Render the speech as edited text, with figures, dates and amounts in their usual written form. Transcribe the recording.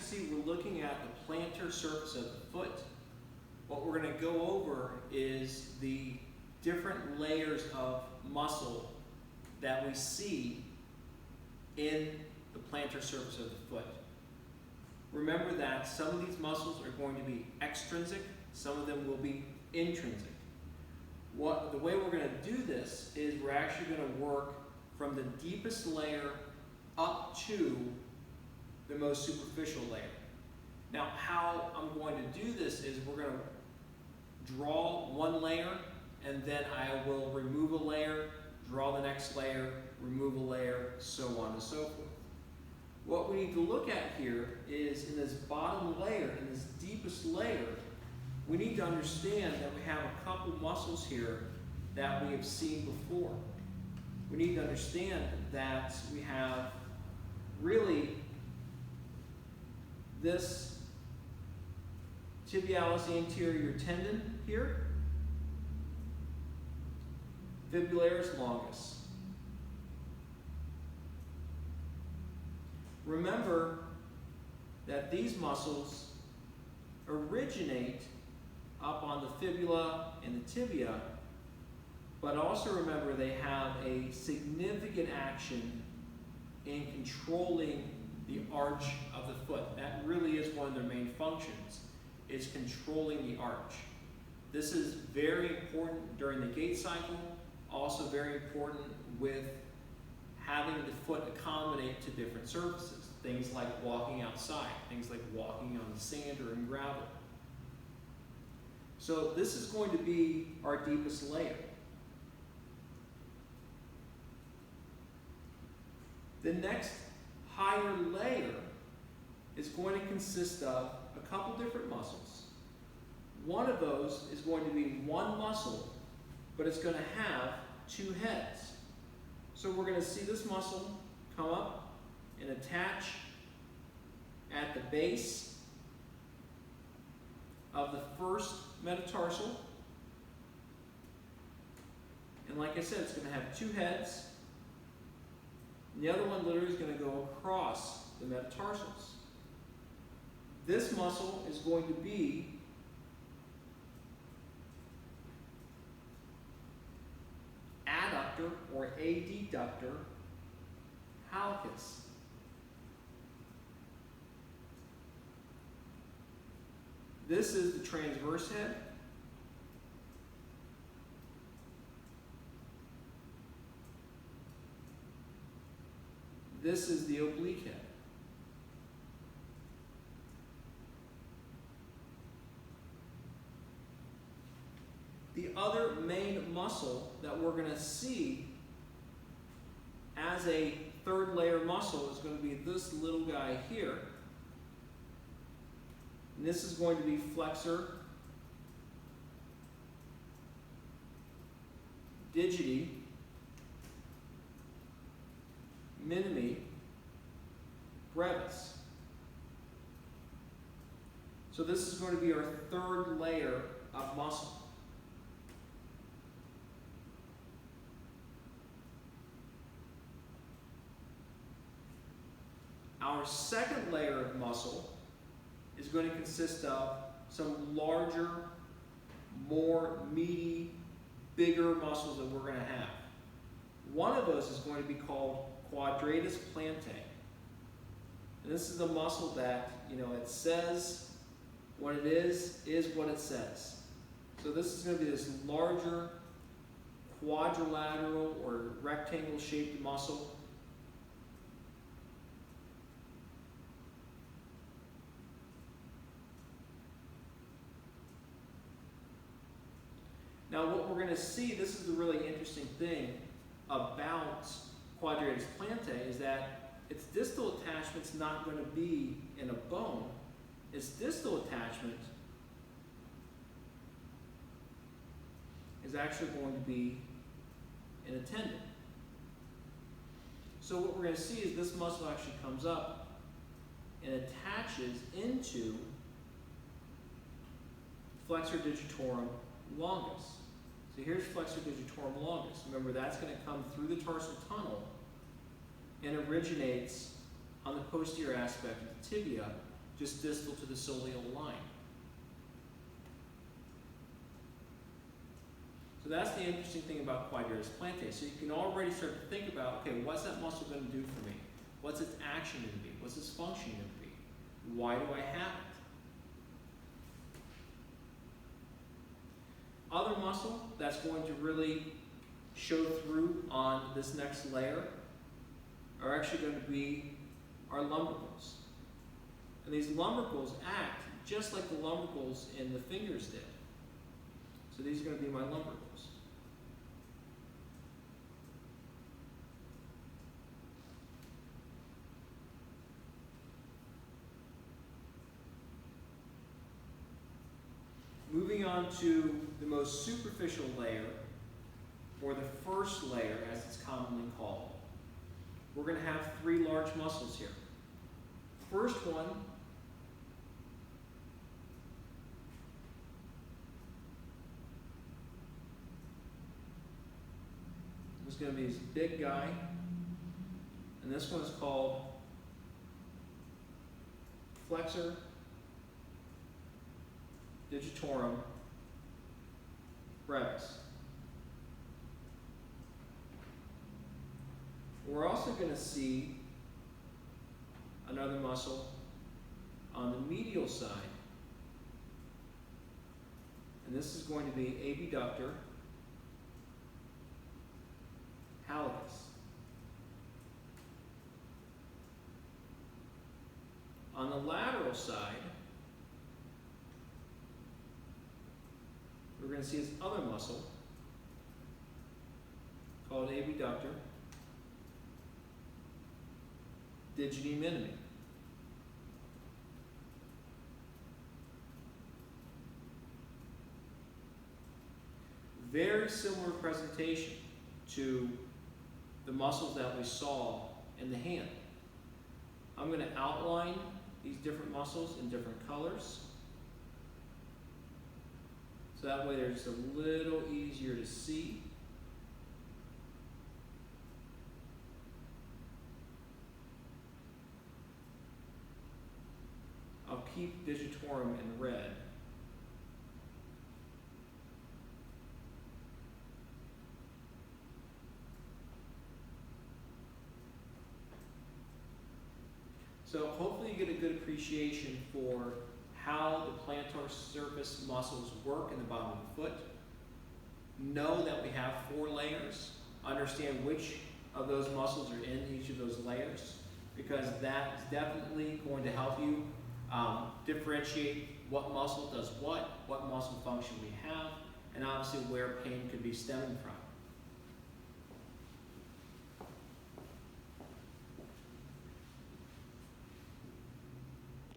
see, we're looking at the plantar surface of the foot. What we're going to go over is the different layers of muscle that we see in the plantar surface of the foot. Remember that some of these muscles are going to be extrinsic, some of them will be intrinsic. The way we're going to do this is we're actually going to work from the deepest layer up to the most superficial layer. Now, how I'm going to do this is we're going to draw one layer, and then I will remove a layer, draw the next layer, remove a layer, so on and so forth. What we need to look at here is in this bottom layer, in this deepest layer, we need to understand that we have a couple muscles here that we have seen before. We need to understand that we have really this Tibialis anterior tendon here, Fibularis Longus. Remember that these muscles originate up on the fibula and the tibia, but also remember they have a significant action in controlling the arch of the foot. That really is one of their main functions, is controlling the arch. This is very important during the gait cycle, also very important with having the foot accommodate to different surfaces, things like walking outside, things like walking on the sand or in gravel. So this is going to be our deepest layer. The next higher layer is going to consist of a couple different muscles. One of those is going to be one muscle, but it's going to have two heads. So we're going to see this muscle come up and attach at the base of the first metatarsal. And like I said, it's going to have two heads. And the other one literally is going to go across the metatarsals. This muscle is going to be adductor or adductor hallucis. This is the transverse head. This is the oblique head. The other main muscle that we're going to see as a third layer muscle is going to be this little guy here. And this is going to be Flexor Digitorum minimi brevis. So this is going to be our third layer of muscle. Our second layer of muscle is going to consist of some larger, more meaty, bigger muscles that we're going to have. One of those is going to be called quadratus plantae. And this is the muscle that, it says what it is what it says. So this is going to be this larger quadrilateral or rectangle shaped muscle. Now what we're going to see, this is the really interesting thing about quadratus plantae, is that its distal attachment's not going to be in a bone. Its distal attachment is actually going to be in a tendon. So what we're going to see is this muscle actually comes up and attaches into Flexor Digitorum longus. So here's Flexor Digitorum longus. Remember, that's going to come through the tarsal tunnel and originates on the posterior aspect of the tibia just distal to the soleal line. So that's the interesting thing about quadratus plantae. So you can already start to think about, okay, what's that muscle going to do for me? What's its action going to be? What's its function going to be? Why do I have it? Other muscle that's going to really show through on this next layer are actually going to be our lumbricals. And these lumbricals act just like the lumbricals in the fingers did. So these are going to be my lumbricals. Moving on to the most superficial layer, or the first layer as it's commonly called. We're going to have three large muscles here. First one is going to be this big guy, and this one is called Flexor Digitorum brevis. We're also going to see another muscle on the medial side, and this is going to be abductor hallucis. On the lateral side, we're going to see this other muscle called abductor digiti minimi. Very similar presentation to the muscles that we saw in the hand. I'm going to outline these different muscles in different colors. So that way they're just a little easier to see. I'll keep digitorum in red. So hopefully you get a good appreciation for how the plantar surface muscles work in the bottom of the foot. Know that we have 4 layers. Understand which of those muscles are in each of those layers, because that is definitely going to help you differentiate what muscle does what muscle function we have, and obviously where pain could be stemming from.